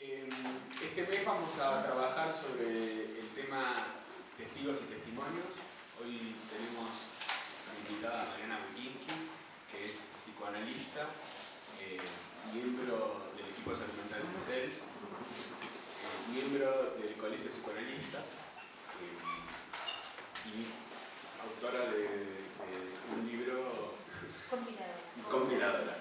Este mes vamos a trabajar sobre el tema testigos y testimonios. Hoy tenemos una invitada, Mariana Buquinqui, que es psicoanalista, miembro del equipo de salud mental de CELS, miembro del Colegio de Psicoanalistas y autora de un libro... Compiladora.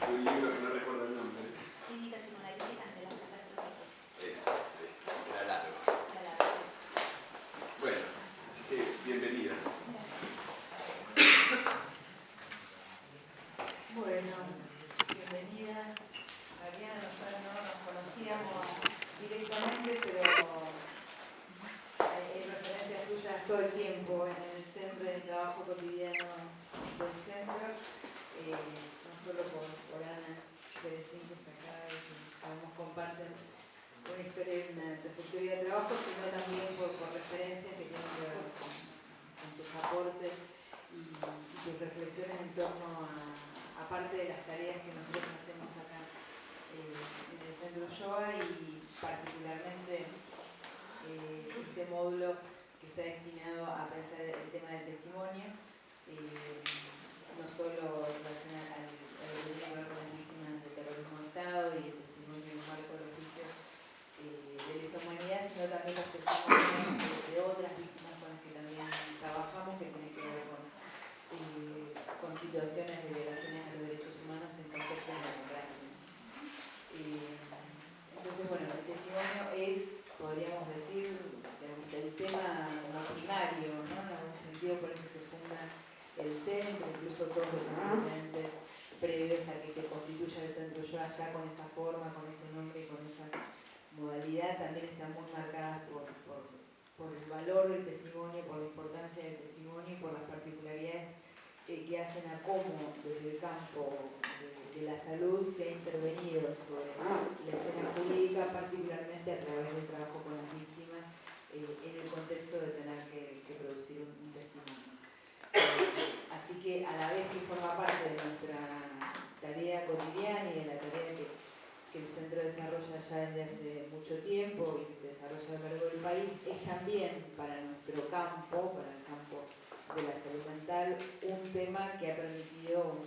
Un libro que no recuerdo el nombre. Clínica psicoanalítica ante las catástrofes. Eso, sí, era largo. Era largo, eso. Bueno, así que bienvenida. Gracias. Bueno, bienvenida. Mariana, nosotros no nos conocíamos directamente, pero hay referencias tuyas todo el tiempo en el centro, en el trabajo cotidiano del centro, no solo por Ana Pérez, que está acá y que sabemos comparten una historia y una trayectoria de trabajo, sino también por referencias que tienen que ver con tus aportes y tus reflexiones en torno a parte de las tareas que nosotros hacemos acá en el Centro Yoga y particularmente este módulo que está destinado a pensar el tema del testimonio, no solo relacionado a lo que tiene que ver con las víctimas del terrorismo de Estado y el testimonio en el marco de los juicios de lesa humanidad, sino también los testimonios de otras víctimas con las que también trabajamos, que tienen que ver con situaciones de violaciones a los derechos humanos en contextos democráticos. Entonces, bueno, el testimonio es, podríamos decir, digamos, el tema como primario, ¿no? En algún sentido por el que se funda el centro, incluso todos los antecedentes previos a que se constituya el Centro Yoga ya con esa forma, con ese nombre y con esa modalidad, también están muy marcadas por el valor del testimonio, por la importancia del testimonio y por las particularidades que hacen a cómo desde el campo de la salud se ha intervenido sobre la escena jurídica, particularmente a través del trabajo con las víctimas, en el contexto de tener que producir un testimonio. Así que a la vez que forma parte de nuestra tarea cotidiana y de la tarea que el centro desarrolla ya desde hace mucho tiempo y que se desarrolla a lo largo del país, es también para nuestro campo, para el campo de la salud mental, un tema que ha permitido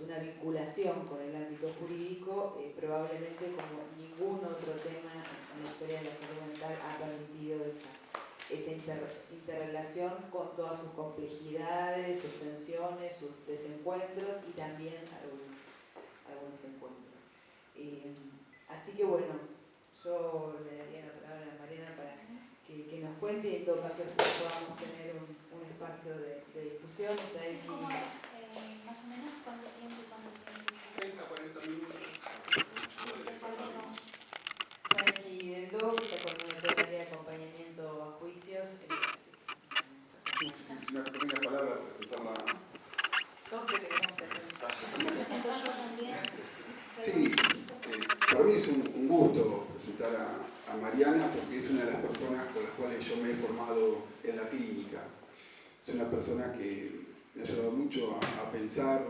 una vinculación con el ámbito jurídico, probablemente como ningún otro tema en la historia de la salud mental ha permitido esa interrelación con todas sus complejidades, sus tensiones, sus desencuentros y también algunos encuentros. Así que bueno, yo le daría la palabra a Mariana para que nos cuente y en todo caso después podamos tener un espacio de discusión. Está ahí. ¿Cómo es? Más o menos, ¿cuánto tiempo y cuánto tiempo? 30, 40 minutos. Está aquí Deldo, que está con una tarea de acompañamiento a juicios. Unas pequeñas palabras para presentarla. Todos que tenemos que hacer. ¿Me presento yo también? Sí, para mí es un gusto presentar a Mariana porque es una de las personas con las cuales yo me he formado en la clínica. Es una persona que me ha ayudado mucho a pensar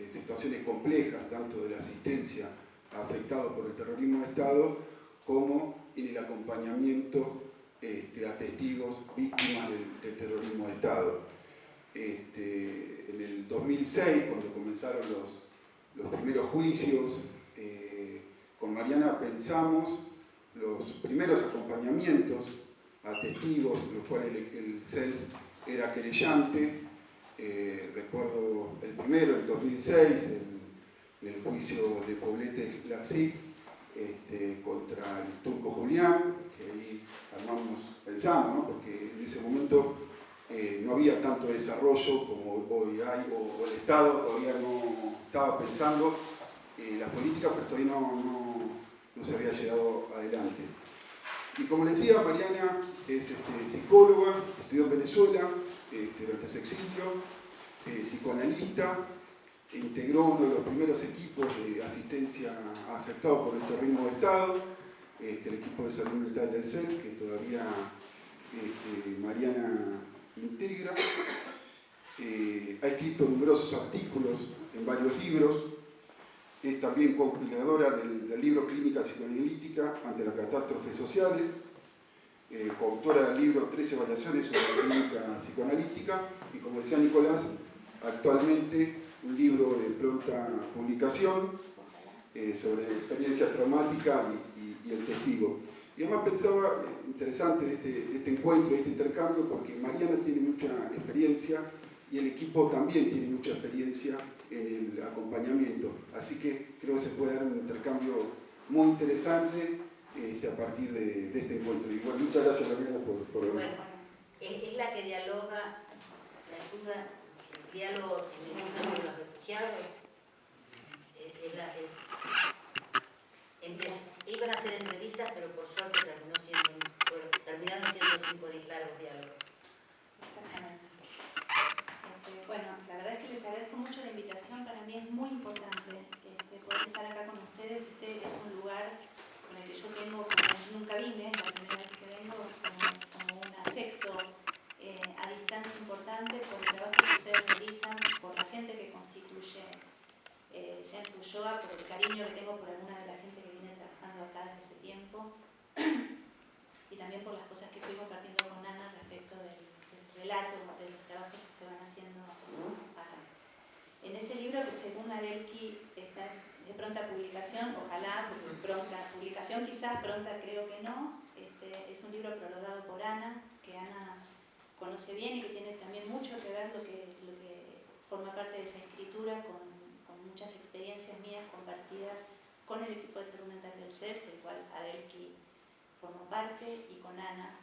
situaciones complejas, tanto de la asistencia a afectados por el terrorismo de Estado, como en el acompañamiento a testigos víctimas del terrorismo de Estado. En el 2006, cuando comenzaron los primeros juicios, con Mariana pensamos los primeros acompañamientos a testigos, los cuales el CELS era querellante. Recuerdo el primero, el 2006, en el juicio de Poblete Laxip contra el turco Julián, que ahí pensamos, ¿no? Porque en ese momento no había tanto desarrollo como hoy hay, o el Estado todavía no estaba pensando las políticas, pero todavía no se había llegado adelante. Y como le decía, Mariana es psicóloga, estudió en Venezuela durante su exilio, psicoanalista, integró uno de los primeros equipos de asistencia a afectados por el terrorismo de Estado, el equipo de salud mental del CEL, que todavía Mariana integra. Ha escrito numerosos artículos en varios libros. es también compiladora del libro Clínica Psicoanalítica ante las catástrofes sociales, coautora del libro 13 variaciones sobre la clínica psicoanalítica y, como decía Nicolás, actualmente un libro de pronta publicación sobre experiencia traumática y el testigo. Y además pensaba, interesante este encuentro, este intercambio, porque Mariana tiene mucha experiencia y el equipo también tiene mucha experiencia en el acompañamiento. Así que creo que se puede dar un intercambio muy interesante a partir de este encuentro. Y bueno, muchas gracias, Mariana, por venir. Bueno, es la que dialoga, la ayuda, el diálogo en el mundo de los refugiados. Iban a hacer entrevistas, pero por suerte terminaron siendo 5 largos diálogos. Exactamente. Bueno, la verdad es que les agradezco mucho la invitación. Para mí es muy importante poder estar acá con ustedes. Este es un lugar con el que yo tengo, como nunca vine, la primera vez que vengo, como un afecto a distancia importante por el trabajo que ustedes realizan, por la gente que constituye Centro Ulloa, por el cariño que tengo por alguna de la gente que viene trabajando acá desde hace tiempo, y también por las cosas que estoy compartiendo con Ana respecto del relato de los trabajos que se van haciendo acá. En ese libro, que según Adelki está de pronta publicación, ojalá, porque pronta publicación quizás, pronta creo que no, es un libro prologado por Ana, que Ana conoce bien y que tiene también mucho que ver lo que forma parte de esa escritura con muchas experiencias mías compartidas con el equipo de salud mental del CERF, del cual Adelki formó parte, y con Ana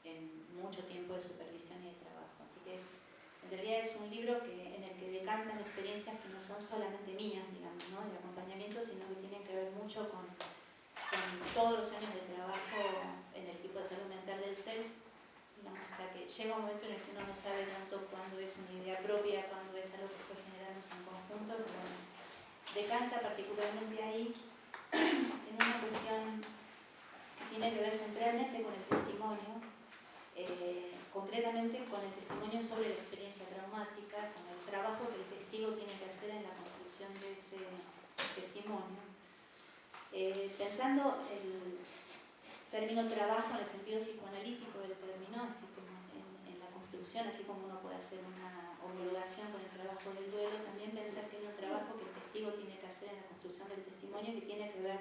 en mucho tiempo de supervisión y de trabajo. Así que en realidad es un libro en el que decantan experiencias que no son solamente mías, digamos, ¿no?, de acompañamiento, sino que tienen que ver mucho con todos los años de trabajo en el equipo de salud mental del CERF, hasta que llega un momento en el que uno no sabe tanto cuándo es una idea propia, cuándo es algo que fue generándose en conjunto, pero bueno, decanta particularmente ahí en una cuestión que tiene que ver centralmente con el testimonio, concretamente con el testimonio sobre la experiencia traumática, con el trabajo que el testigo tiene que hacer en la construcción de ese testimonio. Pensando el término trabajo en el sentido psicoanalítico del término, así como en la construcción, así como uno puede hacer una homologación con el trabajo del duelo, también pensar que hay un trabajo que el testigo tiene que hacer en la construcción del testimonio, que tiene que ver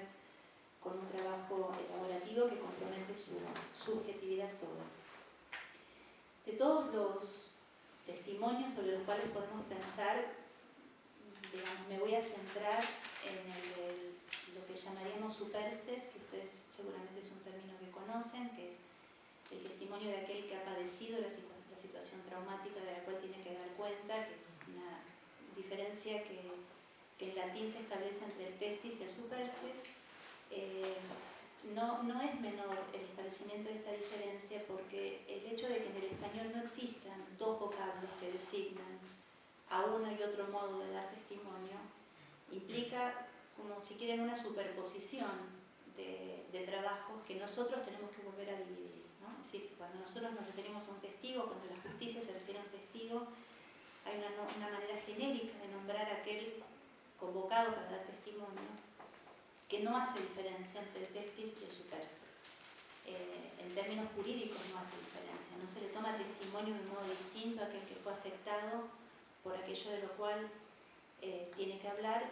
con un trabajo elaborativo que compromete su subjetividad toda. De todos los testimonios sobre los cuales podemos pensar, digamos, me voy a centrar en lo que llamaríamos superstes, que ustedes seguramente es un término que conocen, que es el testimonio de aquel que ha padecido la situación traumática de la cual tiene que dar cuenta, que es una diferencia que en latín se establece entre el testis y el superstes. No es menor el establecimiento de esta diferencia, porque el hecho de que en el español no existan dos vocablos que designan a uno y otro modo de dar testimonio implica, como si quieren, una superposición de trabajos que nosotros tenemos que volver a dividir, ¿no? Es decir, cuando nosotros nos referimos a un testigo, cuando la justicia se refiere a un testigo, hay una manera genérica de nombrar a aquel convocado para dar testimonio, que no hace diferencia entre el testis y el superstes. En términos jurídicos no hace diferencia, no se le toma testimonio de un modo distinto a aquel que fue afectado por aquello de lo cual tiene que hablar,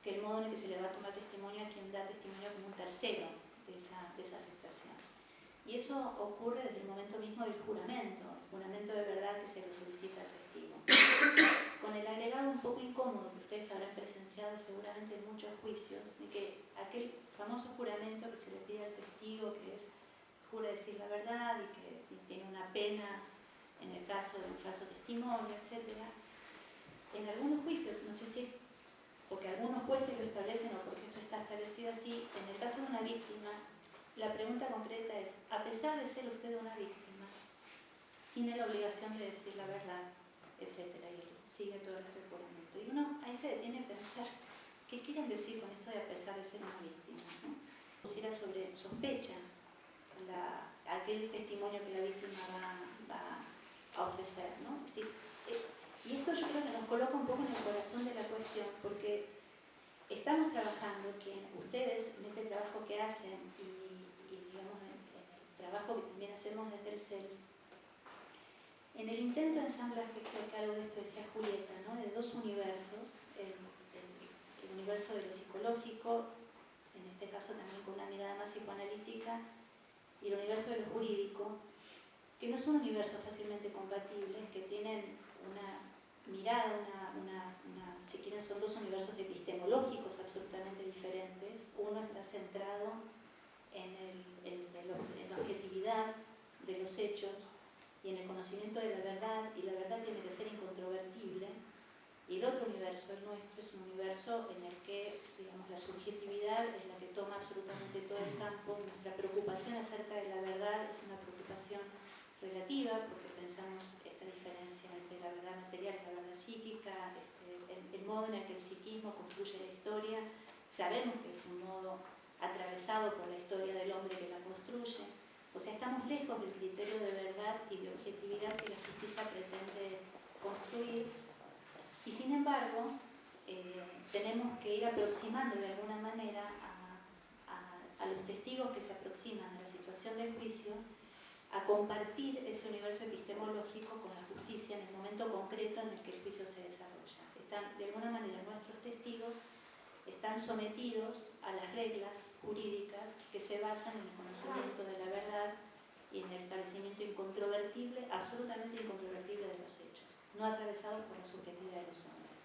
que el modo en el que se le va a tomar testimonio a quien da testimonio como un tercero de esa afectación. Y eso ocurre desde el momento mismo del juramento, el juramento de verdad que se le solicita al testigo. Con el agregado un poco incómodo que ustedes habrán presenciado seguramente en muchos juicios, de que aquel famoso juramento que se le pide al testigo, que es jura decir la verdad y que tiene una pena en el caso de un falso testimonio, etc. En algunos juicios, no sé si es porque algunos jueces lo establecen o porque esto está establecido así, en el caso de una víctima, la pregunta concreta es, a pesar de ser usted una víctima, tiene la obligación de decir la verdad, etc. Y sigue todo el juramento. Y uno ahí se detiene a pensar, ¿qué quieren decir con esto de a pesar de ser una víctima, ¿no? Si era sobre sospecha aquel testimonio que la víctima va a ofrecer, ¿no? Es decir, y esto yo creo que nos coloca un poco en el corazón de la cuestión, porque estamos también hacemos desde el CELS. En el intento de ensamblaje, creo que algo de esto decía Julieta, ¿no? De dos universos, el universo de lo psicológico, en este caso también con una mirada más psicoanalítica, y el universo de lo jurídico, que no son universos fácilmente compatibles, que tienen una mirada, si quieren son dos universos epistemológicos absolutamente diferentes. Uno está centrado en la objetividad de los hechos y en el conocimiento de la verdad, y la verdad tiene que ser incontrovertible. Y el otro universo, el nuestro, es un universo en el que, digamos, la subjetividad es la que toma absolutamente todo el campo. Nuestra preocupación acerca de la verdad es una preocupación relativa, porque pensamos esta diferencia entre la verdad material y la verdad psíquica, el modo en el que el psiquismo construye la historia. Sabemos que es un modo atravesado por la historia del hombre que la construye. O sea, estamos lejos del criterio de verdad y de objetividad que la justicia pretende construir. Y sin embargo, tenemos que ir aproximando de alguna manera a los testigos que se aproximan a la situación del juicio, a compartir ese universo epistemológico con la justicia en el momento concreto en el que el juicio se desarrolla. De alguna manera, nuestros testigos están sometidos a las reglas jurídicas que se basan en el conocimiento de la verdad y en el establecimiento incontrovertible, absolutamente incontrovertible de los hechos, no atravesados por la subjetividad de los hombres.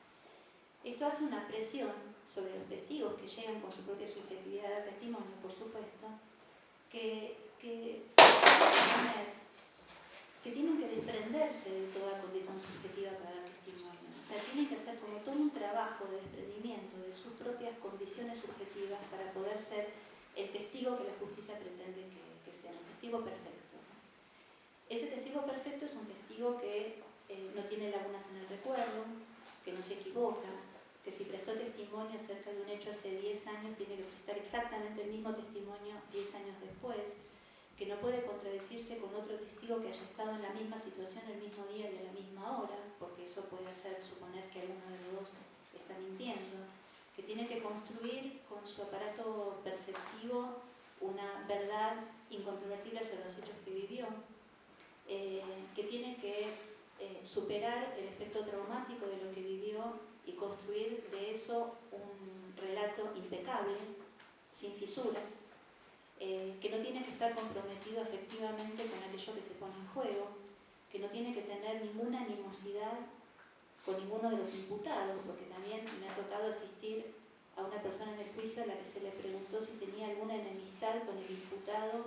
Esto hace una presión sobre los testigos que llegan con su propia subjetividad al testimonio, por supuesto, que tienen que desprenderse de toda condición subjetiva para dar testimonio. O sea, tienen que hacer como todo un trabajo de desprendimiento de sus propias condiciones subjetivas para poder ser el testigo que la justicia pretende que sea, un testigo perfecto. Ese testigo perfecto es un testigo que no tiene lagunas en el recuerdo, que no se equivoca, que si prestó testimonio acerca de un hecho hace 10 años tiene que prestar exactamente el mismo testimonio 10 años después, que no puede contradecirse con otro testigo que haya estado en la misma situación el mismo día y a la misma hora, porque eso puede hacer suponer que alguno de los dos está mintiendo, que tiene que construir con su aparato perceptivo una verdad incontrovertible sobre los hechos que vivió, que tiene que superar el efecto traumático de lo que vivió y construir de eso un relato impecable, sin fisuras, que no tiene que estar comprometido efectivamente con aquello que se pone en juego, que no tiene que tener ninguna animosidad con ninguno de los imputados, porque también me ha tocado asistir a una persona en el juicio a la que se le preguntó si tenía alguna enemistad con el imputado,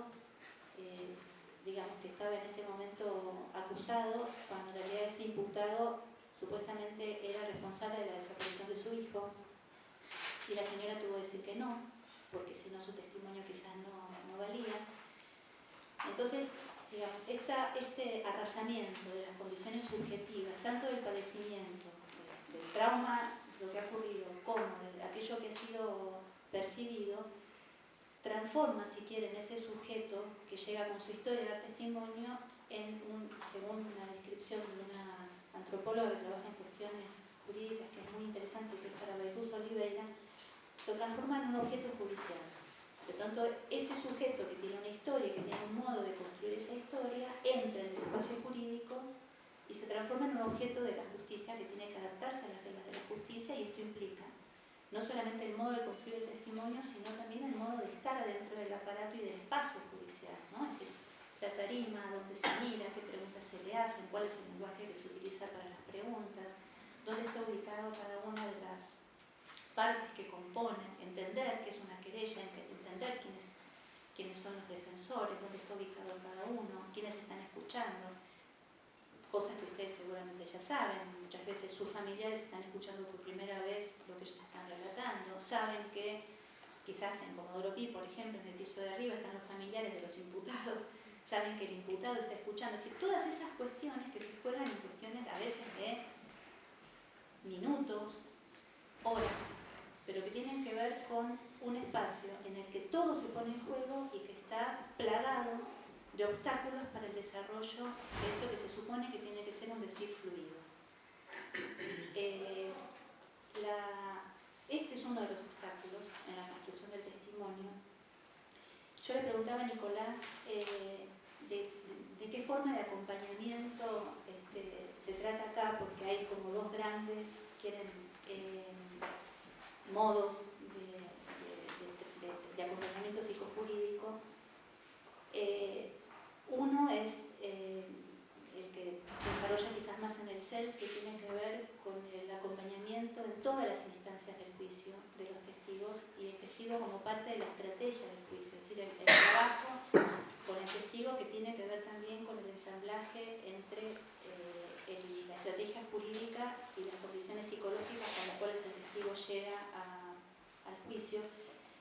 digamos que estaba en ese momento acusado, cuando en realidad ese imputado supuestamente era responsable de la desaparición de su hijo, y la señora tuvo que decir que no, porque si no su testimonio quizás no valía. Entonces, digamos, este arrasamiento de las condiciones subjetivas, tanto del padecimiento, del trauma, lo que ha ocurrido, como de aquello que ha sido percibido, transforma, si quieren, ese sujeto que llega con su historia al testimonio en según una descripción de una antropóloga que trabaja en cuestiones jurídicas, que es muy interesante, que es Sara Beituz Oliveira, lo transforma en un objeto judicial. De pronto, ese sujeto que tiene una historia, que tiene un modo de construir esa historia, entra en el espacio jurídico y se transforma en un objeto de la justicia que tiene que adaptarse a las reglas de la justicia, y esto implica no solamente el modo de construir el testimonio, sino también el modo de estar dentro del aparato y del espacio judicial, ¿no? Es decir, la tarima, dónde se mira, qué preguntas se le hacen, cuál es el lenguaje que se utiliza para las preguntas, dónde está ubicado cada una de las partes que componen, entender qué es una querella, entender quiénes son los defensores, dónde está ubicado cada uno, quiénes están escuchando, cosas que ustedes seguramente ya saben. Muchas veces sus familiares están escuchando por primera vez lo que ellos están relatando, saben que quizás en Comodoro Pi, por ejemplo, en el piso de arriba están los familiares de los imputados, saben que el imputado está escuchando. Es decir, todas esas cuestiones que se juegan en cuestiones a veces de minutos, horas, pero que tienen que ver con un espacio en el que todo se pone en juego y que está plagado de obstáculos para el desarrollo de eso que se supone que tiene que ser un decir fluido. Este es uno de los obstáculos en la construcción del testimonio. Yo le preguntaba a Nicolás de qué forma de acompañamiento se trata acá, porque hay como dos grandes modos de acompañamiento psicojurídico. Uno es el que se desarrolla quizás más en el CELS, que tiene que ver con el acompañamiento en todas las instancias del juicio de los testigos, y el testigo como parte de la estrategia del juicio, es decir, el trabajo con el testigo, que tiene que ver también con el ensamblaje entre la estrategia jurídica y las condiciones psicológicas con las cuales el testigo llega al juicio.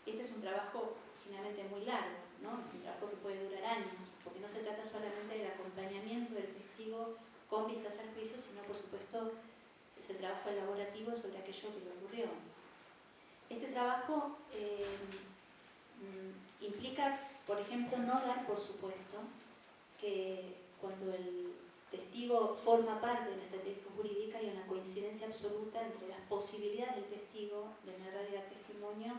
Este es un trabajo generalmente muy largo, ¿no? Un trabajo que puede durar años, porque no se trata solamente del acompañamiento del testigo con vistas al juicio, sino por supuesto es el trabajo elaborativo sobre aquello que le ocurrió. Este trabajo implica, por ejemplo, no dar por supuesto que cuando el testigo forma parte de la estrategia jurídica hay una coincidencia absoluta entre las posibilidades del testigo de narrar y dar testimonio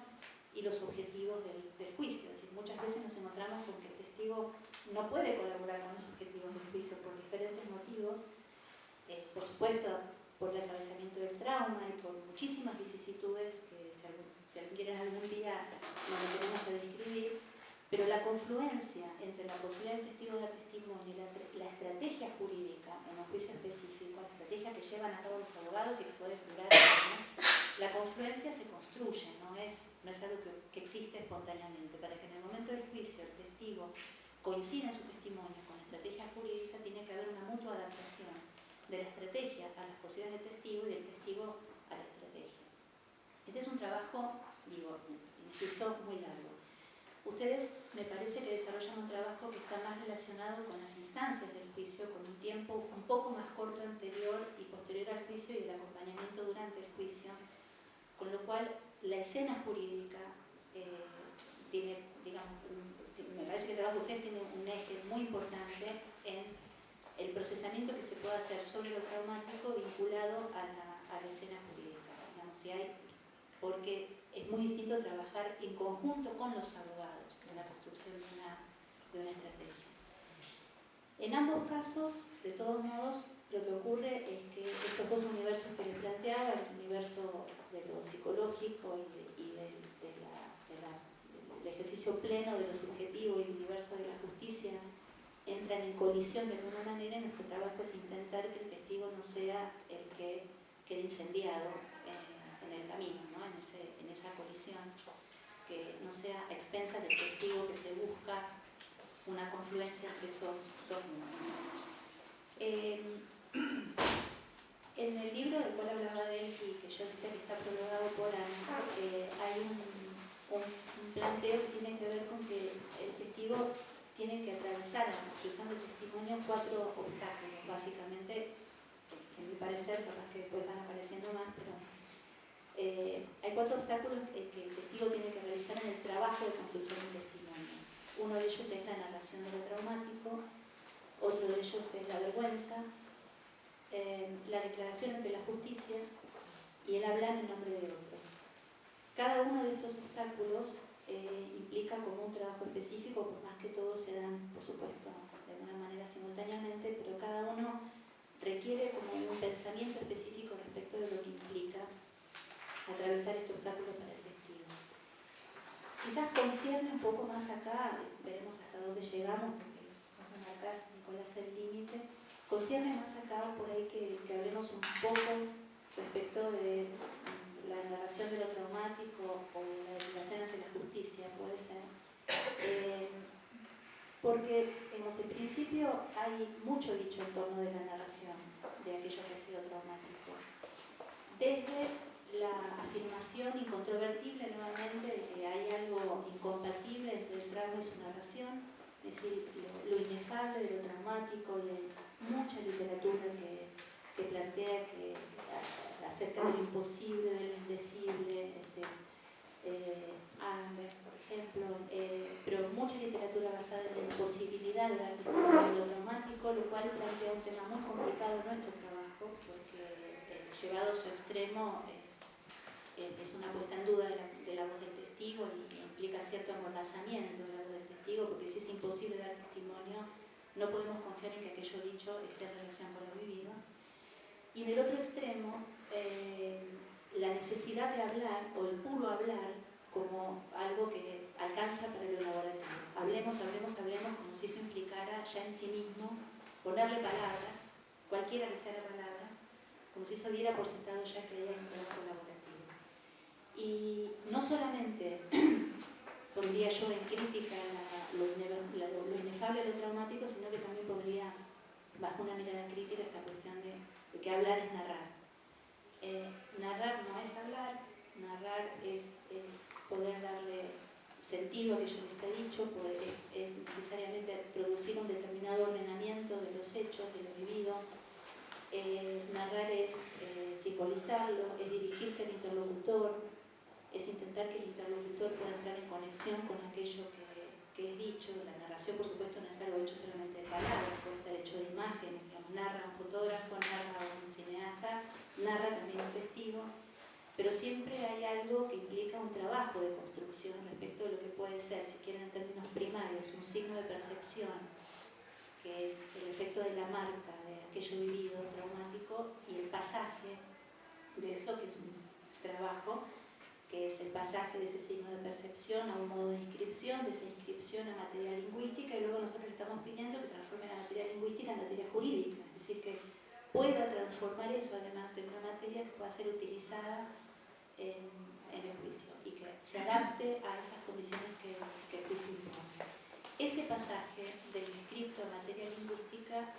y los objetivos del juicio. Es decir, muchas veces nos encontramos con que el testigo no puede colaborar con los objetivos del juicio por diferentes motivos, por supuesto por el atravesamiento del trauma y por muchísimas vicisitudes que si alguien quiere algún día nos detenemos a describir, pero la confluencia entre la posibilidad del testigo de dar testimonio y la estrategia jurídica en un juicio específico, la estrategia que llevan a cabo los abogados y que puede durar años, la confluencia se construye, no es algo que existe espontáneamente. Para que en el momento del juicio el testigo coincida en su testimonio con la estrategia jurídica, tiene que haber una mutua adaptación de la estrategia a las posibilidades del testigo y del testigo a la estrategia. Este es un trabajo, insisto, muy largo. Ustedes me parece que desarrollan un trabajo que está más relacionado con las instancias del juicio, con un tiempo un poco más corto anterior y posterior al juicio y el acompañamiento durante el juicio, con lo cual la escena jurídica tiene, digamos, me parece que el trabajo de ustedes tiene un eje muy importante en el procesamiento que se puede hacer sobre lo traumático vinculado a la escena jurídica, digamos, porque es muy distinto trabajar en conjunto con los abogados en la construcción de una estrategia. En ambos casos, de todos modos, lo que ocurre es que estos dos universos que les planteaba, el universo de lo psicológico y del ejercicio pleno de lo subjetivo y el universo de la justicia, entran en colisión de alguna manera. Y nuestro trabajo es intentar que el testigo no sea el que quede incendiado en el camino, ¿no? en esa colisión, que no sea a expensas del testigo, que se busca una confluencia entre esos dos mundos. En el libro del cual hablaba de él y que yo decía que está prologado por Ana, hay un planteo que tiene que ver con que el testigo tiene que atravesar en la construcción del testimonio 4 obstáculos, básicamente, en mi parecer, capaz que después van apareciendo más, pero hay 4 obstáculos que el testigo tiene que realizar en el trabajo de construcción del testimonio. Uno de ellos es la narración de lo traumático, otro de ellos es la vergüenza, la declaración ante la justicia y el hablar en nombre de otro. Cada uno de estos obstáculos implica como un trabajo específico, por más que todos se dan, por supuesto, de alguna manera simultáneamente, pero cada uno requiere como un pensamiento específico respecto de lo que implica atravesar este obstáculo para el testigo. Quizás concierne un poco más acá, veremos hasta dónde llegamos, porque acá Nicolás el límite, concierne más acá por ahí que hablemos un poco respecto de la narración de lo traumático o la declaración ante la justicia, puede ser. Porque en principio hay mucho dicho en torno de la narración de aquello que ha sido traumático. Desde la afirmación incontrovertible nuevamente de que hay algo incompatible entre el trauma y su narración, es decir, lo inefable de lo traumático, y hay mucha literatura que plantea que acerca de lo imposible, de lo indecible, Anger, por ejemplo, pero mucha literatura basada en la imposibilidad de dar testimonio de lo traumático, lo cual plantea un tema muy complicado en nuestro trabajo, porque llevado a su extremo es una puesta en duda de la voz del testigo y implica cierto amordazamiento de la voz del testigo, porque si es imposible dar testimonio, no podemos confiar en que aquello dicho esté en relación con lo vivido. Y en el otro extremo, la necesidad de hablar o el puro hablar como algo que alcanza para lo elaborativo. Hablemos, hablemos, hablemos, como si eso implicara ya en sí mismo ponerle palabras, cualquiera que sea la palabra, como si eso diera por sentado ya que haya un trabajo elaborativo. Y no solamente pondría yo en crítica lo inefable, lo traumático, sino que también pondría bajo una mirada crítica esta cuestión de que hablar es narrar. Narrar no es hablar, narrar es poder darle sentido a aquello que está dicho, es necesariamente producir un determinado ordenamiento de los hechos, de lo vivido. Narrar es simbolizarlo, es dirigirse al interlocutor, es intentar que el interlocutor pueda entrar en conexión con aquello que es dicho. La narración, por supuesto, no es algo hecho solamente de palabras, puede estar hecho de imágenes, digamos, narra un fotógrafo, narra un cineasta, narra también un testigo, pero siempre hay algo que implica un trabajo de construcción respecto de lo que puede ser, si quieren en términos primarios, un signo de percepción, que es el efecto de la marca de aquello vivido traumático, y el pasaje de eso, que es un trabajo, que es el pasaje de ese signo de percepción a un modo de inscripción, de esa inscripción a materia lingüística, y luego nosotros le estamos pidiendo que transforme la materia lingüística en materia jurídica, es decir, que pueda transformar eso además de una materia que pueda ser utilizada en el juicio y que se adapte a esas condiciones que el juicio impone. Este pasaje del inscripto a materia lingüística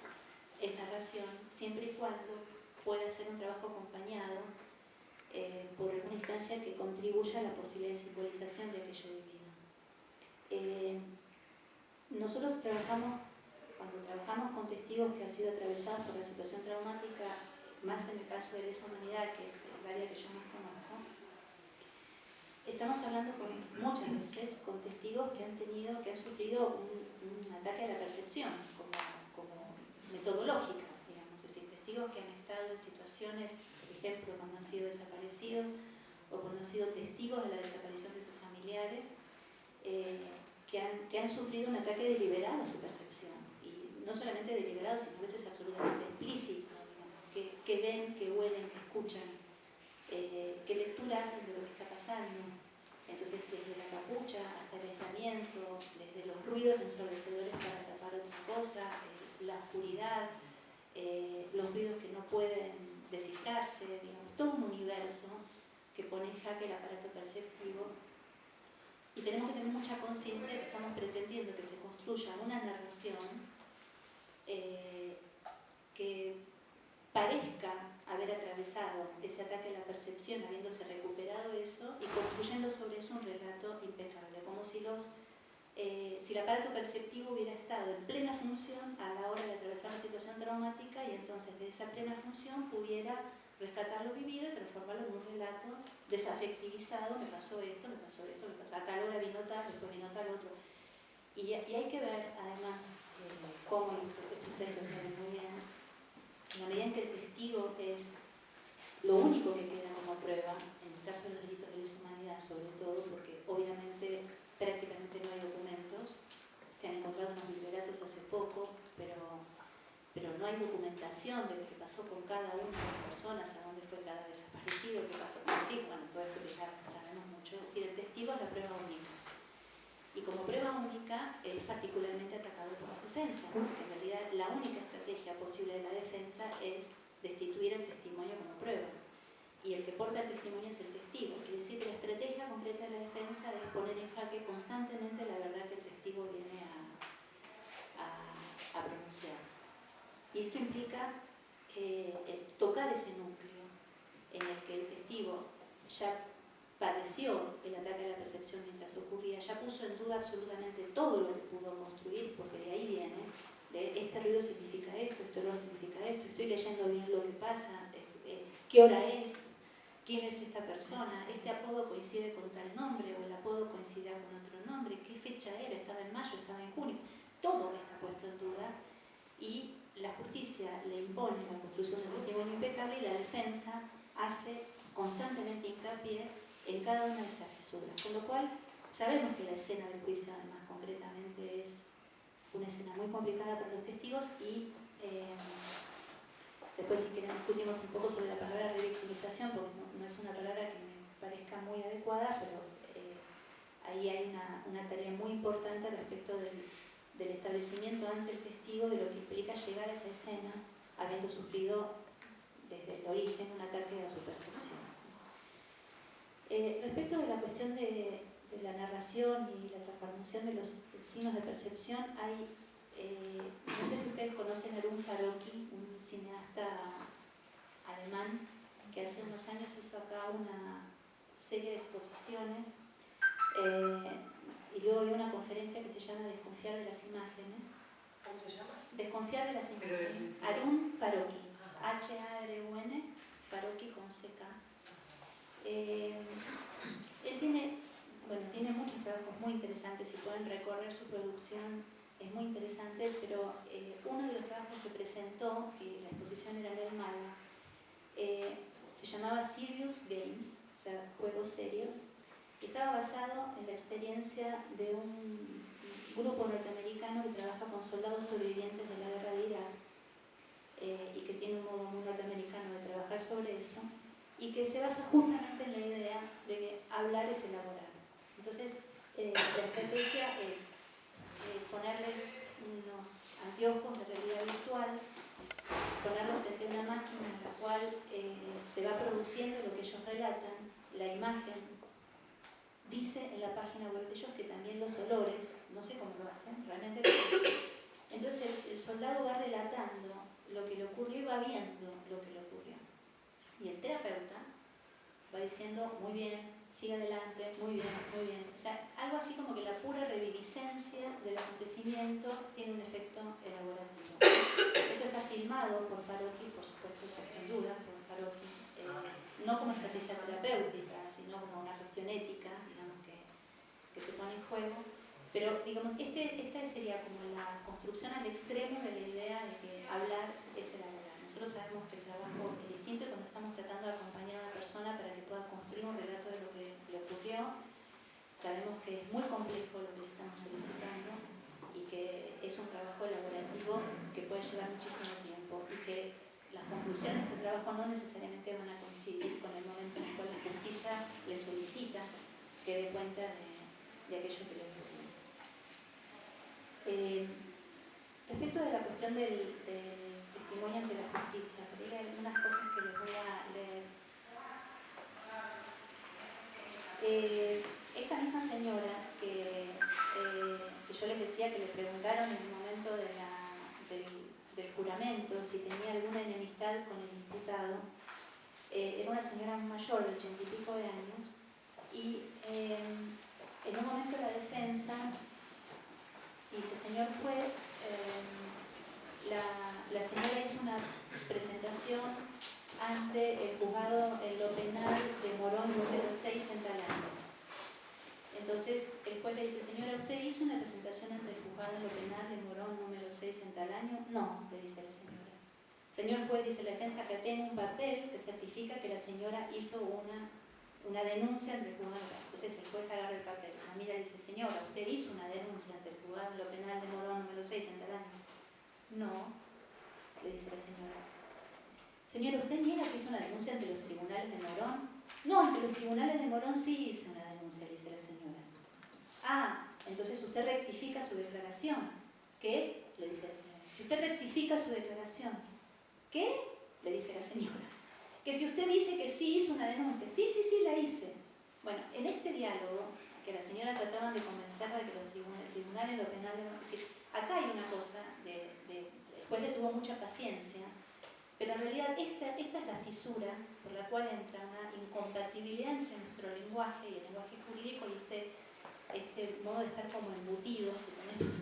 es narración siempre y cuando pueda ser un trabajo acompañado por alguna instancia que contribuya a la posibilidad de simbolización de aquello vivido. Nosotros cuando trabajamos con testigos que han sido atravesados por la situación traumática, más en el caso de lesa humanidad, que es el área que yo más conozco, estamos hablando muchas veces con testigos que han sufrido un ataque a la percepción como metodológica, digamos, es decir, testigos que han estado en situaciones, por ejemplo, cuando han sido desaparecidos o cuando han sido testigos de la desaparición de sus familiares, que han sufrido un ataque deliberado a su percepción, y no solamente deliberado, sino a veces absolutamente explícito, digamos, que ven, que huelen, que escuchan, qué lectura hacen de lo que está pasando. Entonces, desde la capucha hasta el aislamiento, desde los ruidos ensordecedores para tapar otra cosa, la oscuridad, los ruidos que no pueden descifrarse, digamos, todo un universo que pone en jaque el aparato perceptivo. Y tenemos que tener mucha conciencia de que estamos pretendiendo que se construya una narración que parezca haber atravesado ese ataque a la percepción, habiéndose recuperado eso y construyendo sobre eso un relato impecable, como si el aparato perceptivo hubiera estado en plena función a la hora de atravesar la situación traumática, y entonces de esa plena función pudiera rescatar lo vivido y transformarlo en un relato desafectivizado: me pasó esto, me pasó esto, me pasó, a tal hora vino tal, después vino tal otro. Y hay que ver además cómo, ustedes lo saben muy bien, en la medida en que el testigo es lo único que queda como prueba, en el caso de los delitos de lesa humanidad sobre todo, porque obviamente prácticamente no hay documentos, se han encontrado unos biblioratos hace poco, pero no hay documentación de lo que pasó con cada una de las personas, a dónde fue cada desaparecido, qué pasó con los hijos, bueno, todo esto que ya sabemos mucho. Es decir, el testigo es la prueba única. Y como prueba única es particularmente atacado por la defensa, porque en realidad la única estrategia posible de la defensa es destituir el testimonio como prueba. Y el que porta el testimonio es el testigo. Quiere decir que la estrategia concreta de la defensa es poner en jaque constantemente la verdad que el testigo viene a pronunciar. Y esto implica tocar ese núcleo en el que el testigo ya padeció el ataque a la percepción mientras ocurría, ya puso en duda absolutamente todo lo que pudo construir, porque de ahí viene, de este ruido significa esto, este olor significa esto, estoy leyendo bien lo que pasa, qué hora es, quién es esta persona, este apodo coincide con tal nombre o el apodo coincide con otro nombre, qué fecha era, estaba en mayo, estaba en junio, todo está puesto en duda, y la justicia le impone la construcción de un testimonio impecable y la defensa hace constantemente hincapié en cada una de esas fisuras, con lo cual sabemos que la escena del juicio además concretamente es una escena muy complicada para los testigos y después si quieren discutimos un poco sobre la palabra revictimización, porque no es una palabra que me parezca muy adecuada, pero ahí hay una tarea muy importante respecto del establecimiento ante el testigo de lo que implica llegar a esa escena habiendo sufrido desde el origen un ataque a su percepción. Respecto de la cuestión de la narración y la transformación de los signos de percepción, hay, no sé si ustedes conocen a Arun Farocki, un cineasta alemán que hace unos años hizo acá una serie de exposiciones y luego dio una conferencia que se llama Desconfiar de las imágenes. ¿Cómo se llama? Desconfiar de las imágenes. Arun Farocki, H-A-R-U-N, Farocki con C-K. Él tiene muchos trabajos muy interesantes y pueden recorrer su producción, es muy interesante, pero uno de los trabajos que presentó, que la exposición era en el Málaga, se llamaba Serious Games, o sea, juegos serios, y estaba basado en la experiencia de un grupo norteamericano que trabaja con soldados sobrevivientes de la guerra de Irak y que tiene un modo muy norteamericano de trabajar sobre eso, y que se basa justamente en la idea de que hablar es elaborar. Entonces, la estrategia es ponerles unos anteojos de realidad virtual, ponerlos frente a una máquina en la cual se va produciendo lo que ellos relatan, la imagen. Dice en la página web de ellos que también los olores, no sé cómo lo hacen, realmente. Entonces el soldado va relatando lo que le ocurrió y va viendo lo que le ocurrió. Y el terapeuta va diciendo, muy bien, sigue adelante, muy bien, muy bien. O sea, algo así como que la pura reviviscencia del acontecimiento tiene un efecto elaborativo. Esto está filmado por Farocki, por supuesto, sin duda, por Farocki, no como estrategia terapéutica, sino como una cuestión ética, digamos, que se pone en juego. Pero, digamos, esta sería como la construcción al extremo de la idea de que hablar es elaborar. Nosotros sabemos que el trabajo es distinto cuando estamos tratando de acompañar a una persona para que pueda construir un relato de lo que le ocurrió. Sabemos que es muy complejo lo que le estamos solicitando y que es un trabajo elaborativo que puede llevar muchísimo tiempo y que las conclusiones de ese trabajo no necesariamente van a coincidir con el momento en el cual la justicia le solicita que dé cuenta de aquello que le ocurrió. Respecto de la cuestión del testimonio ante la justicia, porque hay algunas cosas que les voy a leer. Esta misma señora que yo les decía que le preguntaron en el momento del juramento si tenía alguna enemistad con el imputado, era una señora mayor de 80 y pico de años y en un momento la defensa dice, señor juez, la señora hizo una presentación ante el juzgado en lo penal de Morón número 6 en tal año. Entonces el juez le dice, señora, ¿usted hizo una presentación ante el juzgado en lo penal de Morón número 6 en tal año? No, le dice la señora. Señor juez, dice la defensa, que tengo un papel que certifica que la señora hizo una denuncia ante el juzgado. Entonces el juez agarra el papel, la mira y dice, señora, ¿usted hizo una denuncia ante el juzgado en lo penal de Morón número 6 en tal año? No, le dice la señora. Señora, ¿usted niega que hizo una denuncia ante los tribunales de Morón? No, ante los tribunales de Morón sí hice una denuncia, le dice la señora. Ah, entonces usted rectifica su declaración. ¿Qué? Le dice la señora. Si usted rectifica su declaración, ¿qué? Le dice la señora. Que si usted dice que sí hizo una denuncia, sí, la hice. Bueno, en este diálogo, que la señora trataban de convencerla de que los tribunales lo penal de... Es decir, acá hay una cosa el juez le tuvo mucha paciencia, pero en realidad esta es la fisura por la cual entra una incompatibilidad entre nuestro lenguaje y el lenguaje jurídico y este modo de estar como embutidos que tenemos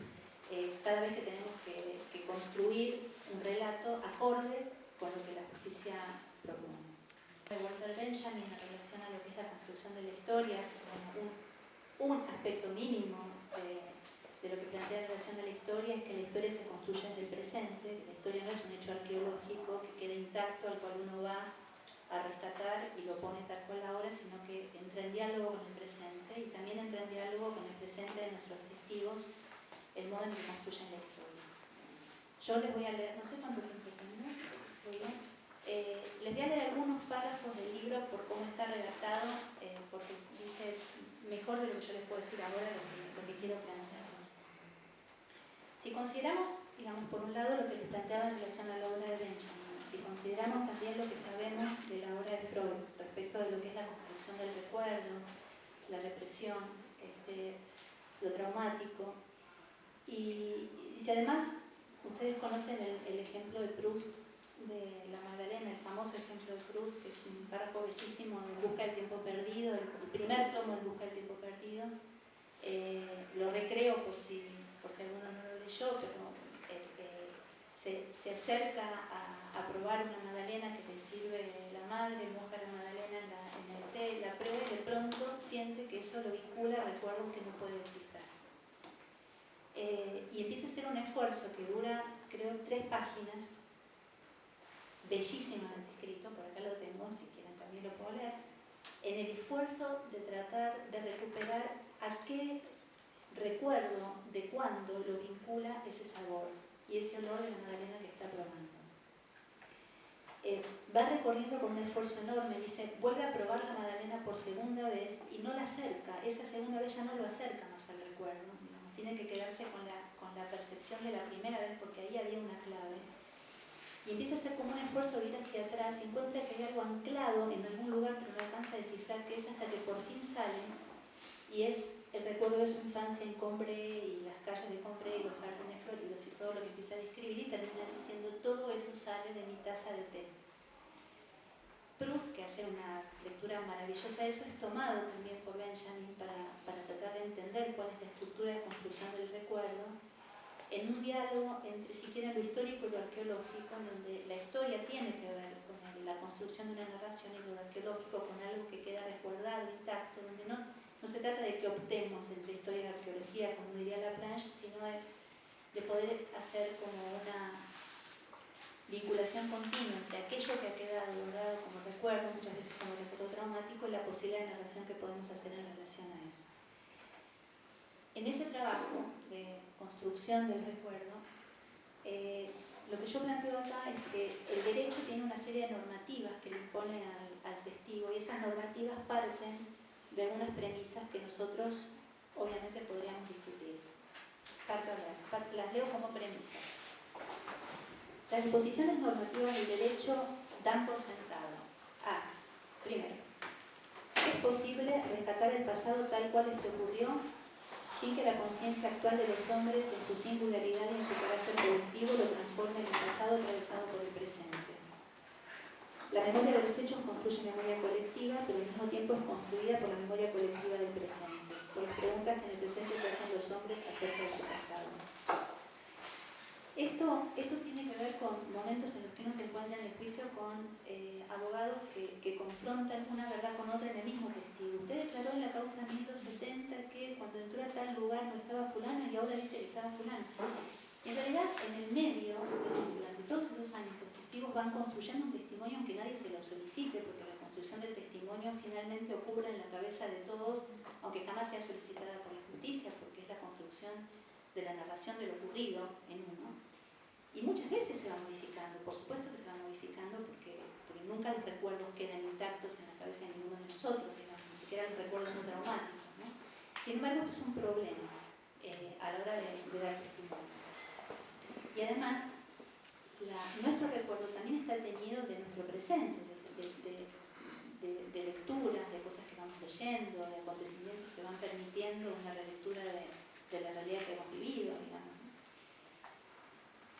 cada vez que tenemos que construir un relato acorde con lo que la justicia propone. De Walter Benjamin en relación a lo que es la construcción de la historia, bueno, un aspecto mínimo de lo que plantea en relación a la historia es que la historia se construye desde el presente. La historia no es un hecho arqueológico que queda intacto al cual uno va a rescatar y lo pone tal cual ahora, sino que entra en diálogo con el presente y también entra en diálogo con el presente de nuestros testigos, el modo en que construyen la historia. Yo les voy a leer, no sé cuánto tiempo tengo, muy bien. Les voy a leer algunos párrafos del libro por cómo está redactado, porque dice mejor de lo que yo les puedo decir ahora lo que quiero plantear. Si consideramos, digamos, por un lado lo que les planteaba en relación a la obra de Benjamin, si consideramos también lo que sabemos de la obra de Freud respecto de lo que es la construcción del recuerdo, la represión, lo traumático, y si además ustedes conocen el ejemplo de Proust, de la Magdalena, el famoso ejemplo de Proust, que es un párrafo bellísimo en Busca del tiempo perdido, el primer tomo de Busca del tiempo perdido. Lo recreo por si alguno no lo leyó, pero se acerca a probar una magdalena que le sirve la madre, moja la magdalena en el té, la prueba y de pronto siente que eso lo vincula a recuerdos que no puede descifrar. Y empieza a hacer un esfuerzo que dura, creo, 3 páginas, bellísimamente escrito, por acá lo tengo, si quieren también lo puedo leer, en el esfuerzo de tratar de recuperar a qué recuerdo de cuándo lo vincula ese sabor y ese olor de la magdalena que está probando. Va recorriendo con un esfuerzo enorme, dice, vuelve a probar la magdalena por segunda vez y no la acerca, esa segunda vez ya no lo acerca más al recuerdo, digamos, tiene que quedarse con la percepción de la primera vez porque ahí había una clave. Y empieza a hacer como un esfuerzo de ir hacia atrás, encuentra que hay algo anclado en algún lugar pero no alcanza a descifrar qué es hasta que por fin sale, y es el recuerdo de su infancia en Combray y las calles de Combray y los jardines floridos y todo lo que empieza a describir y termina diciendo todo eso sale de mi taza de té. Proust, que hace una lectura maravillosa de eso, es tomado también por Benjamin para tratar de entender cuál es la estructura de construcción del recuerdo, en un diálogo entre, si quieren, lo histórico y lo arqueológico, en donde la historia tiene que ver con la construcción de una narración y lo arqueológico con algo que queda resguardado, intacto, donde no se trata de que optemos entre historia y arqueología, como diría Laplanche, sino de poder hacer como una vinculación continua entre aquello que ha quedado guardado como recuerdo, muchas veces como recuerdo traumático, y la posibilidad de narración que podemos hacer en relación a eso. En ese trabajo de construcción del recuerdo, lo que yo planteo acá es que el derecho tiene una serie de normativas que le imponen al testigo y esas normativas parten de algunas premisas que nosotros obviamente podríamos discutir. Las leo como premisas. Las disposiciones normativas del derecho dan por sentado a, primero, ¿es posible rescatar el pasado tal cual este ocurrió sin que la conciencia actual de los hombres en su singularidad y en su carácter productivo lo transforme en el pasado atravesado por el presente? La memoria de los hechos construye memoria colectiva, pero al mismo tiempo es construida por la memoria colectiva del presente, por las preguntas que en el presente se hacen los hombres acerca de su pasado. Esto tiene que ver con momentos en los que uno se encuentra en el juicio con abogados que confrontan una verdad con otra en el mismo testigo. Usted declaró en la causa 1270 que cuando entró a tal lugar no estaba fulano y ahora dice que estaba fulano. En realidad, en el medio, durante todos esos años, los testigos van construyendo un testimonio aunque nadie se lo solicite, porque la construcción del testimonio finalmente ocurre en la cabeza de todos, aunque jamás sea solicitada por la justicia, porque es la construcción de la narración de lo ocurrido en uno. Y muchas veces se va modificando, por supuesto que se va modificando porque nunca los recuerdos quedan intactos en la cabeza de ninguno de nosotros, digamos, ni siquiera los recuerdos no traumáticos, ¿no? Sin embargo, esto es un problema a la hora de dar testimonio. Y además, nuestro recuerdo también está teñido de nuestro presente, de lecturas, de cosas que vamos leyendo, de acontecimientos que van permitiendo una relectura de la realidad que hemos vivido, digamos.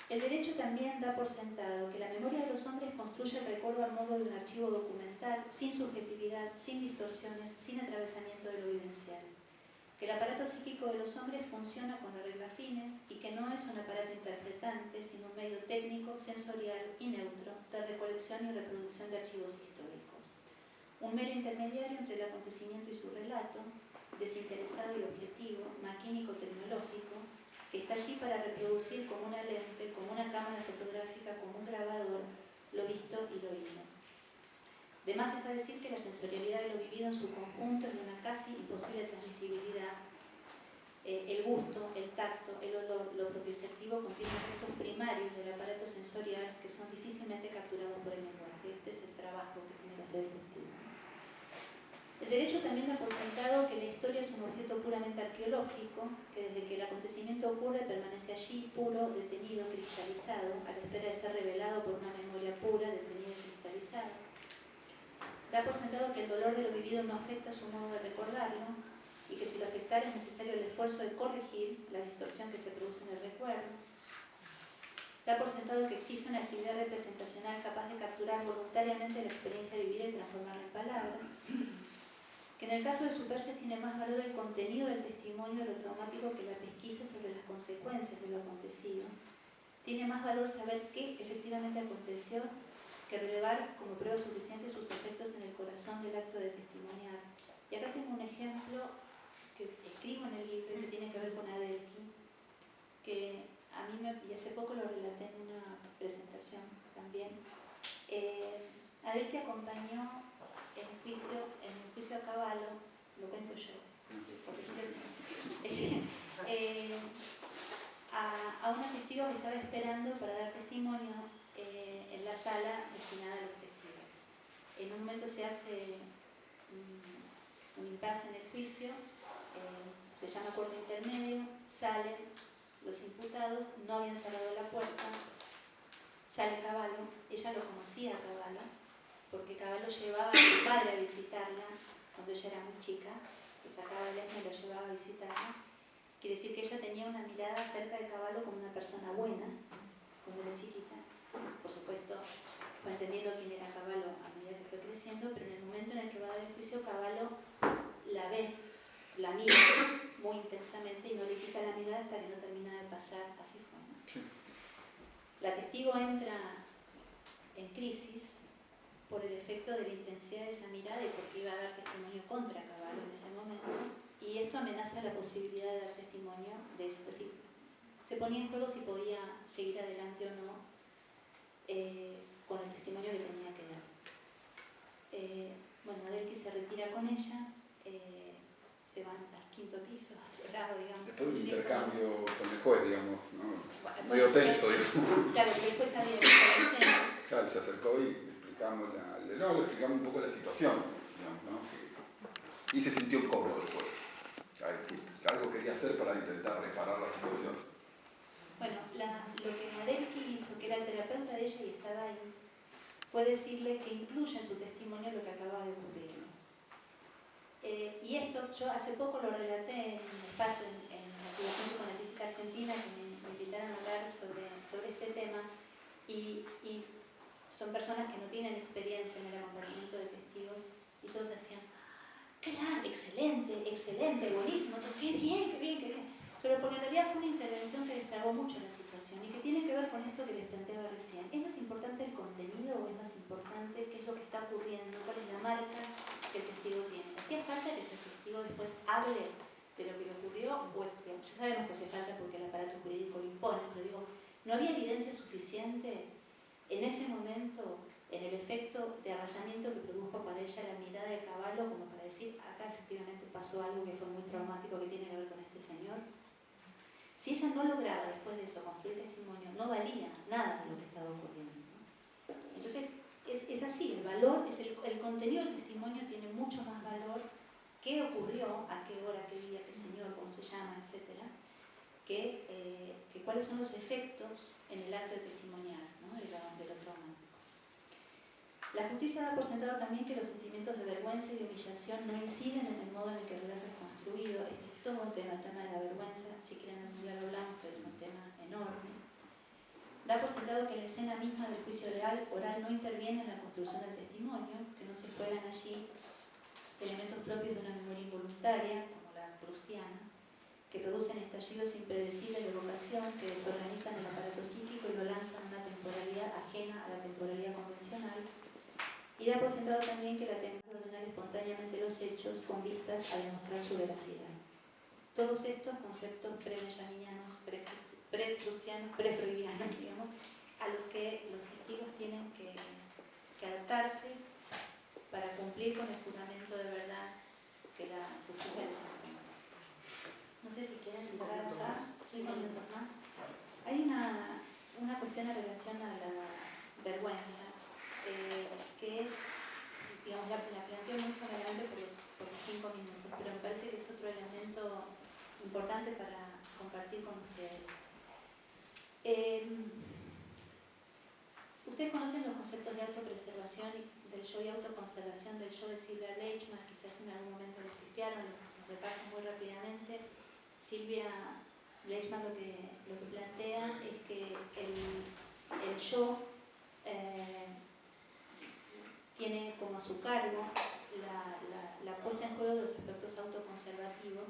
El derecho también da por sentado que la memoria de los hombres construye el recuerdo al modo de un archivo documental, sin subjetividad, sin distorsiones, sin atravesamiento de lo vivencial. Que el aparato psíquico de los hombres funciona con reglas fines y que no es un aparato interpretante, sino un medio técnico, sensorial y neutro de recolección y reproducción de archivos históricos. Un mero intermediario entre el acontecimiento y su relato, desinteresado y objetivo, maquínico-tecnológico, que está allí para reproducir como una lente, como una cámara fotográfica, como un grabador, lo visto y lo oído. De más está decir que la sensorialidad de lo vivido en su conjunto es de una casi imposible transmisibilidad el gusto, el tacto, el olor, lo propioceptivo contienen efectos primarios del aparato sensorial que son difícilmente capturados por el lenguaje. Este es el trabajo que tiene que hacer el testigo. El derecho también da por sentado que la historia es un objeto puramente arqueológico, que desde que el acontecimiento ocurre permanece allí, puro, detenido, cristalizado, a la espera de ser revelado por una memoria pura, detenida y cristalizada. Da por sentado que el dolor de lo vivido no afecta su modo de recordarlo, y que si lo afectara es necesario el esfuerzo de corregir la distorsión que se produce en el recuerdo. Da por sentado que existe una actividad representacional capaz de capturar voluntariamente la experiencia vivida y transformarla en palabras. Que en el caso de Superges tiene más valor el contenido del testimonio de lo traumático que la pesquisa sobre las consecuencias de lo acontecido. Tiene más valor saber qué efectivamente aconteció que relevar como prueba suficiente sus efectos en el corazón del acto de testimoniar. Y acá tengo un ejemplo que escribo en el libro que tiene que ver con Adelki, que a mí y hace poco lo relaté en una presentación también. Adelki acompañó en el juicio a Cavallo, lo cuento yo, a una testigo que estaba esperando para dar testimonio en la sala destinada a los testigos. En un momento se hace un impasse en el juicio, se llama corte intermedio, salen los imputados, no habían cerrado la puerta, sale Cavallo, ella lo conocía a Cavallo, porque Cavallo llevaba a su padre a visitarla cuando ella era muy chica, lo sacaba del ESME y lo llevaba a visitarla. Quiere decir que ella tenía una mirada acerca de Cavallo como una persona buena cuando era chiquita. Por supuesto, fue entendiendo quién era Cavallo a medida que fue creciendo, pero en el momento en el que va a dar el juicio, Cavallo la ve, la mira muy intensamente y no le quita la mirada hasta que no termina de pasar. Así fue, ¿no? Sí. La testigo entra en crisis por el efecto de la intensidad de esa mirada y porque iba a dar testimonio contra Cavallo en ese momento, y esto amenaza la posibilidad de dar testimonio de eso. Es decir, se ponía en juego si podía seguir adelante o no con el testimonio que tenía que dar. Bueno, Adelki se retira con ella, se van al quinto piso, a otro lado, digamos. Después de un intercambio con el juez, digamos, ¿no? Bueno, medio tenso, digamos. Claro, que después había que escena. Claro, se acercó y le explicamos un poco la situación, digamos, ¿no? Y se sintió cómodo después. Algo quería hacer para intentar reparar la situación. Bueno, lo que Adelki hizo, que era el terapeuta de ella y estaba ahí, fue decirle que incluya en su testimonio lo que acaba de ocurrir. Y esto, yo hace poco lo relaté en un espacio en la Asociación Psicoanalítica Argentina, que me invitaron a hablar sobre este tema, y son personas que no tienen experiencia en el acompañamiento de testigos, y todos decían, claro, excelente, excelente, buenísimo, qué bien, qué bien, qué bien. Pero porque en realidad fue una intervención que destrabó mucho la situación y que tiene que ver con esto que les planteaba recién. ¿Es más importante el contenido o es más importante qué es lo que está ocurriendo, cuál es la marca que el testigo tiene? Hacía falta que ese testigo después hable de lo que le ocurrió, bueno, ya sabemos que hace falta porque el aparato jurídico lo impone, pero digo, no había evidencia suficiente en ese momento en el efecto de arrasamiento que produjo para ella la mirada de Cavallo como para decir, acá efectivamente pasó algo que fue muy traumático que tiene que ver con este señor. Si ella no lograba después de eso construir testimonio, no valía nada de lo que estaba ocurriendo, ¿no? Entonces, es así, el valor, el contenido del testimonio tiene mucho más valor, qué ocurrió, a qué hora, qué día, qué señor, cómo se llama, etc., que cuáles son los efectos en el acto de testimoniar, ¿no? de lo traumático. La justicia da por sentado también que los sentimientos de vergüenza y de humillación no inciden en el modo en el que el relato es construido. Este es todo un tema, el tema de la vergüenza, si quieren algún día lo hablamos, pero es un tema enorme. Da por sentado que la escena misma del juicio oral no interviene en la construcción del testimonio, que no se juegan allí elementos propios de una memoria involuntaria, como la prustiana, que producen estallidos impredecibles de evocación que desorganizan el aparato psíquico y lo lanzan a una temporalidad ajena a la temporalidad convencional. Y da por sentado también que la técnica es ordenar espontáneamente los hechos con vistas a demostrar su veracidad. Todos estos conceptos pre-benjaminianos, pre-prustianos, pre-freudianos, digamos, a los que los testigos tienen que adaptarse para cumplir con el juramento de verdad que la justicia les impone. No sé si queda importante para compartir con ustedes. Ustedes conocen los conceptos de autopreservación del yo y autoconservación del yo de Sylvia Leitchman, quizás en algún momento lo estudiaron, los repaso muy rápidamente. Sylvia Leitchman lo que plantea es que el yo tiene como a su cargo la puesta en juego de los aspectos autoconservativos,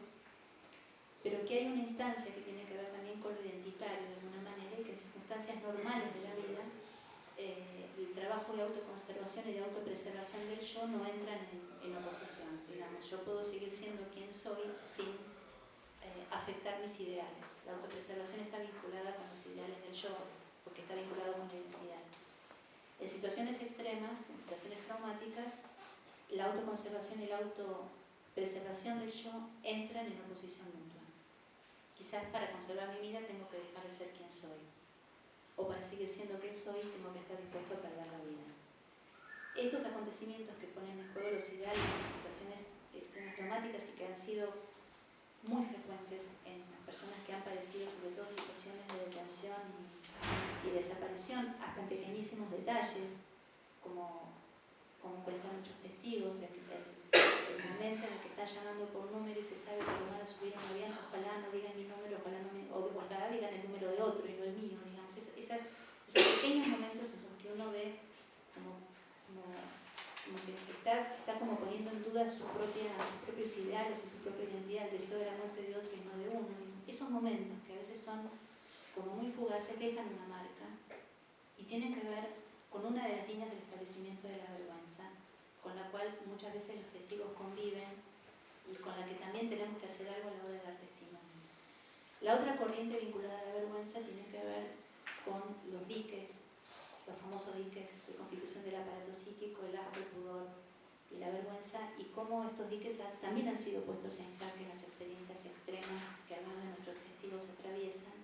pero que hay una instancia que tiene que ver también con lo identitario de alguna manera, y que en circunstancias normales de la vida el trabajo de autoconservación y de autopreservación del yo no entran en oposición. Digamos, yo puedo seguir siendo quien soy sin afectar mis ideales. La autopreservación está vinculada con los ideales del yo, porque está vinculado con la identidad. En situaciones extremas, en situaciones traumáticas, la autoconservación y la autopreservación del yo entran en oposición mutua. Quizás para conservar mi vida tengo que dejar de ser quien soy, o para seguir siendo quien soy tengo que estar dispuesto a perder la vida. Estos acontecimientos que ponen en juego los ideales en situaciones extremas traumáticas y que han sido muy frecuentes en las personas que han padecido sobre todo situaciones de detención y desaparición, hasta en pequeñísimos detalles, como cuentan muchos testigos, el momento en el que están llamando por número y se sabe que lo van a subir en un avión, ojalá no digan mi número, ojalá digan el número de otro y no el mío, digamos. Esos pequeños momentos en los que uno ve como que está como poniendo en duda sus propios ideales y su propia identidad, el deseo de la muerte de otro y no de uno. Y esos momentos, que a veces son como muy fugaces, dejan una marca y tienen que ver con una de las líneas del establecimiento de la vergüenza, con la cual muchas veces los testigos conviven y con la que también tenemos que hacer algo a la hora de dar testimonio. La otra corriente vinculada a la vergüenza tiene que ver con los diques, los famosos diques de constitución del aparato psíquico, el asco, el pudor y la vergüenza, y cómo estos diques también han sido puestos en jaque en las experiencias extremas que algunos de nuestros testigos atraviesan,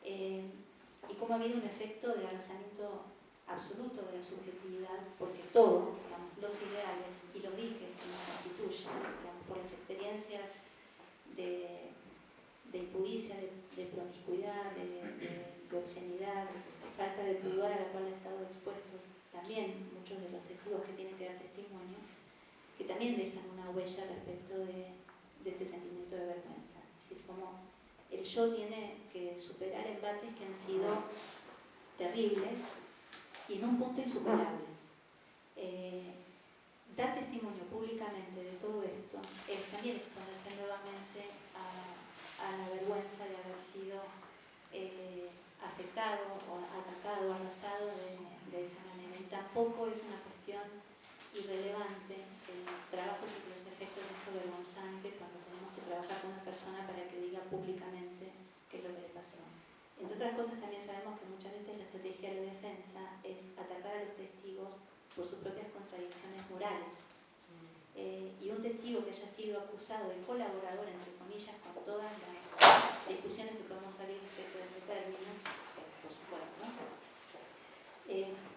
y cómo ha habido un efecto de arrasamiento absoluto de la subjetividad, porque todo, digamos, los ideales y los diques que nos constituyen, digamos, por las experiencias de impudicia, de promiscuidad, de obscenidad, de falta de pudor a la cual han estado expuestos también muchos de los testigos que tienen que dar testimonio, que también dejan una huella respecto de este sentimiento de vergüenza. Es decir, como el yo tiene que superar embates que han sido terribles y en un punto insuperables. Dar testimonio públicamente de todo esto es también exponerse nuevamente a la vergüenza de haber sido afectado o atacado o arrasado de esa manera. Y tampoco es una cuestión irrelevante el trabajo sobre los efectos de esto vergonzante cuando tenemos que trabajar con una persona para que diga públicamente qué es lo que le pasó. Entre otras cosas, también sabemos que muchas veces la estrategia de defensa es atacar a los testigos por sus propias contradicciones morales. Y un testigo que haya sido acusado de colaborador, entre comillas, con todas las discusiones que podemos abrir respecto a ese término, por supuesto, ¿no?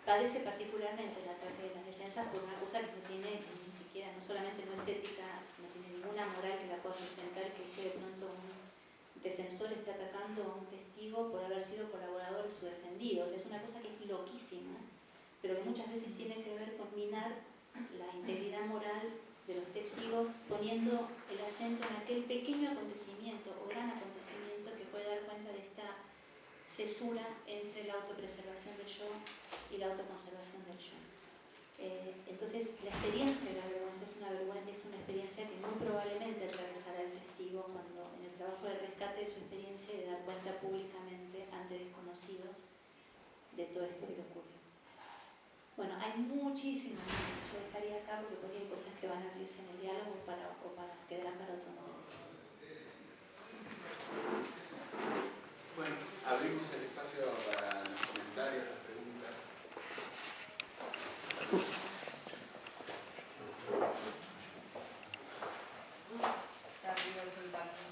Padece particularmente el ataque de las defensas por una cosa que no tiene ni siquiera, no solamente no es ética, no tiene ninguna moral que la pueda sustentar, que es que de pronto un defensor está atacando a un testigo por haber sido colaborador de su defendido. O sea, es una cosa que es loquísima, pero que muchas veces tiene que ver con minar la integridad moral de los testigos, poniendo el acento en aquel pequeño acontecimiento o gran acontecimiento que puede dar cuenta de esta cesura entre la autopreservación del yo y la autoconservación del yo. Entonces, la experiencia de la vergüenza es una experiencia que muy probablemente atravesará el testigo cuando en el trabajo de rescate de su experiencia y de dar cuenta públicamente ante desconocidos de todo esto que le ocurrió. Bueno, hay muchísimas más. Yo dejaría acá porque hay cosas que van a abrirse en el diálogo o quedarán para otro momento. Bueno, abrimos el espacio para los comentarios, las preguntas. Está ruidoso el baño.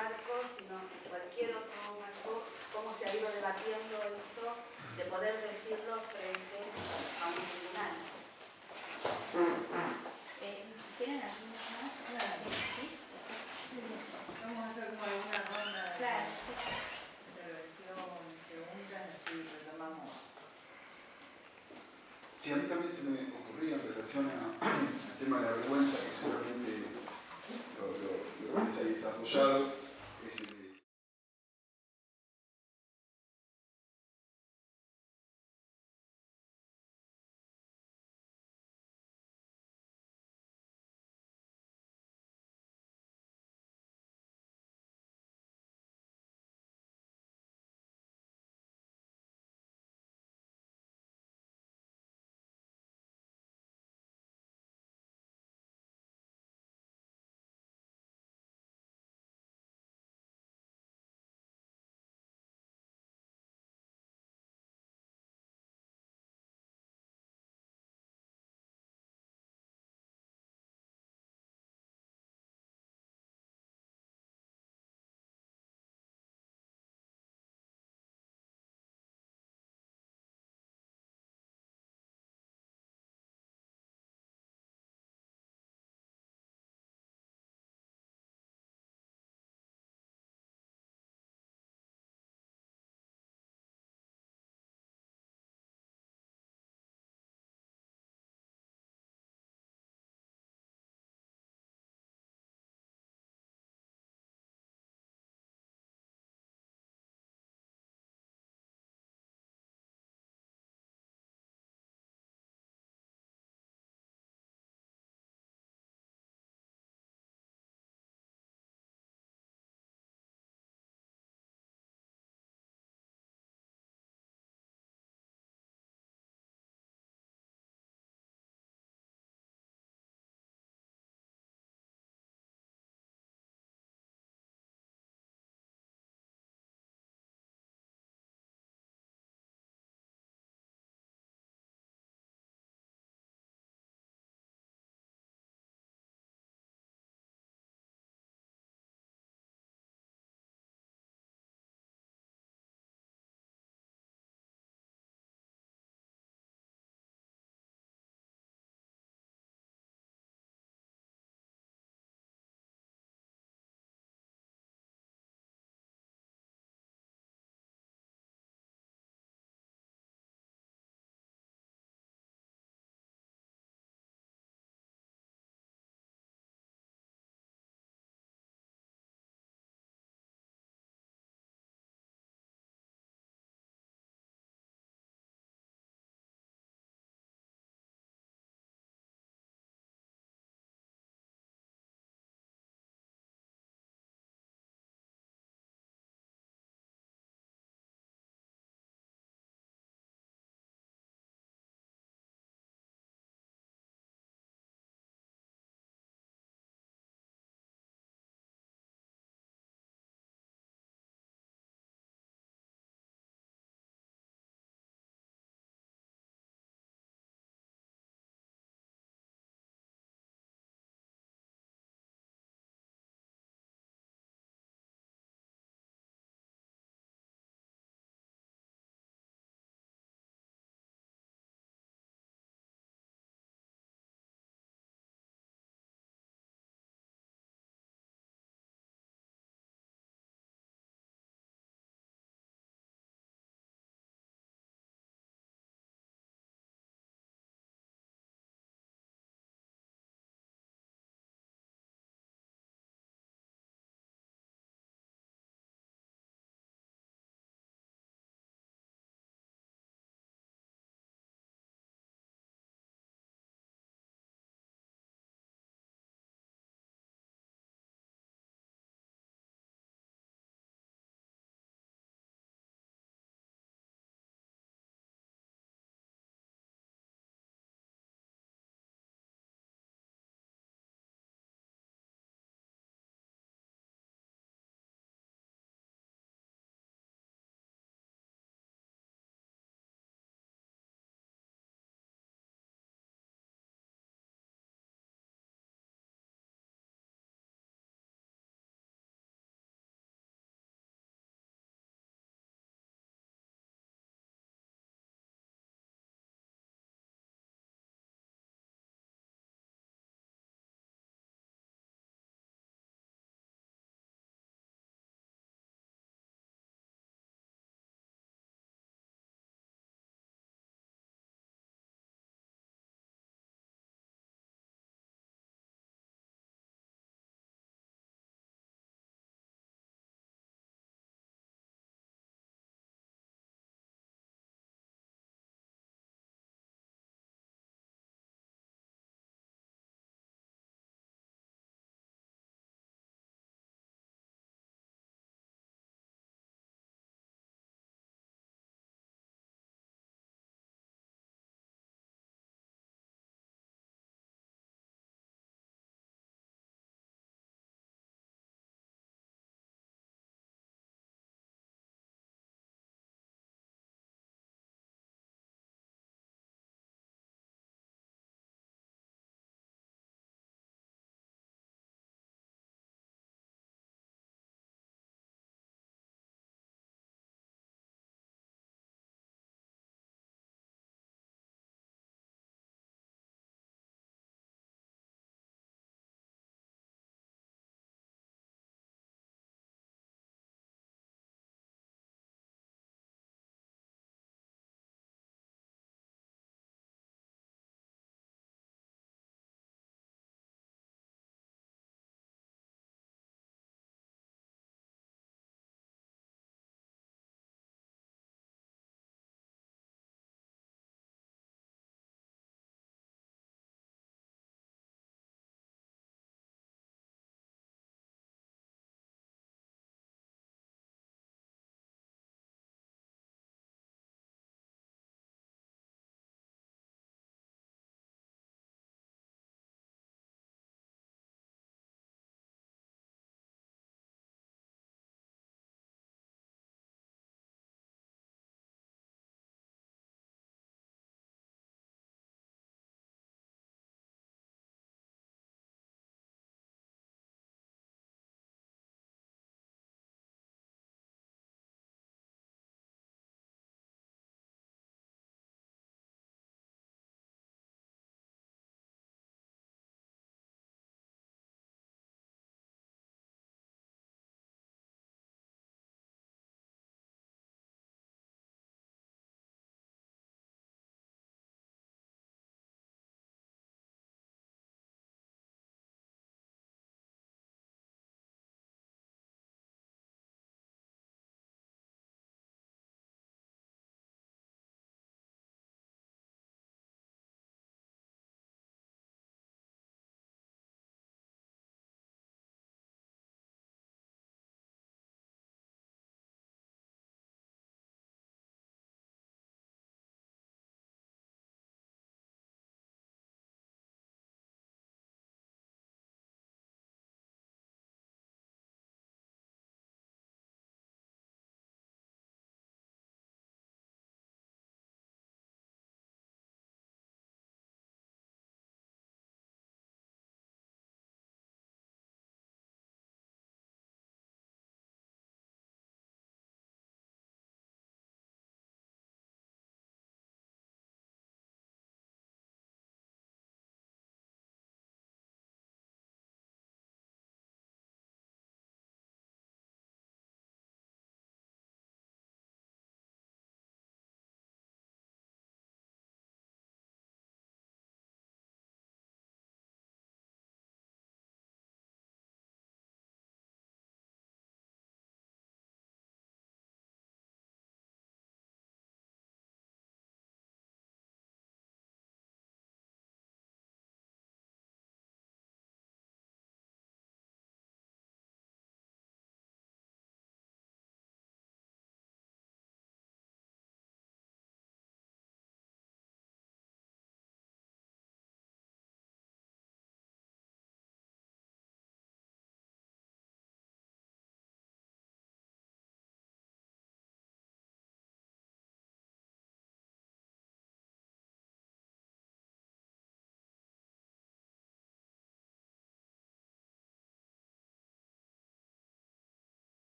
marco, sino en cualquier otro marco, cómo se ha ido debatiendo esto, de poder decirlo frente a un tribunal. Si quieren algunas más, ¿sí? Vamos a hacer como alguna ronda de Claro. intervención, preguntas, así retomamos. Sí, a mí también se me ocurría en relación al tema de la vergüenza, que seguramente lo que se ha desarrollado es el